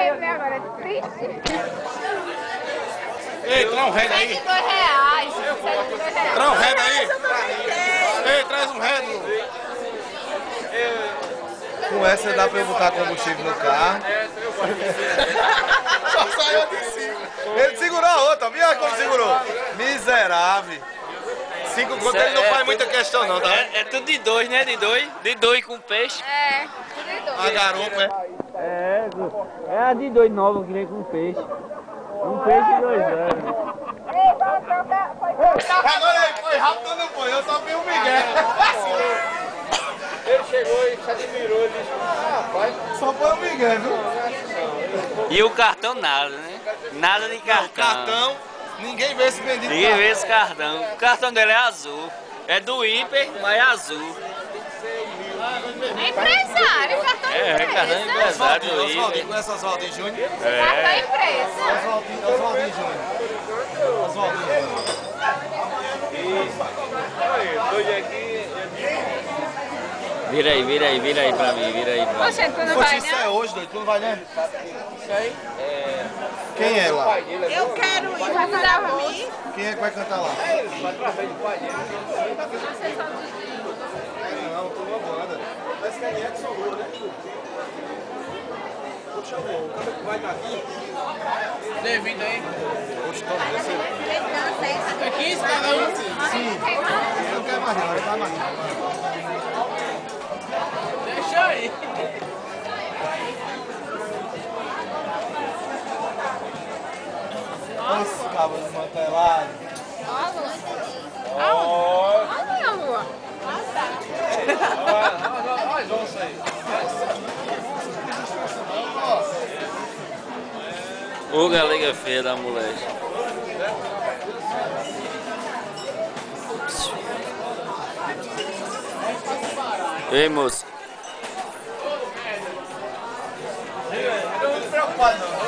leve agora, é triste. Ei, traz um redo aí. R$72. R$72. Traz um redo aí. Ei, traz um redo. Com essa dá pra eu botar combustível no carro. Só saiu de cima. Ele segurou a outra, viu como segurou? Miserável. 5 contos ele não faz muita questão não, tá? É tudo de dois, né? De dois. De dois com peixe. É, tudo de dois. A garupa, É a de dois nova que vem com peixe. Um peixe de 2 anos. Agora ele foi rápido, não foi? Eu só vi o Miguel. Ele chegou e se admirou, ele disse, rapaz. Só foi o Miguel, viu? E o cartão nada, né? Nada de cartão. O cartão, ninguém vê esse bendito Ninguém vê esse cartão. O cartão dele é azul. É do hiper, mas é azul. É empresário, cartão É cartão empresa. empresário do Oswaldinho, hiper. conhece Oswaldinho Júnior? Cartão empresa. Oswaldinho Júnior. Oswaldinho Júnior. Vira aí pra mim, vira aí pra mim. Poxa, tu não Poxa, vai, isso é não? hoje, doido. Tu não vai, né? Quem é lá? Eu quero ir, vai cantar pra mim? Quem é que vai cantar lá? Não, tô numa banda. Mas quem é que sobrou, né? Chamou, o cara que vai estar aqui. Bem-vindo aí. Poxa, toma, você. É 15 cada um. Sim. Não quer mais não, ele vai mais não. Deixa aí. Olha esse cabo desmantelado. Olha a lua. Olha as onças aí. Ô galega feia da moleque. Ei, moço. Não tô muito preocupado não.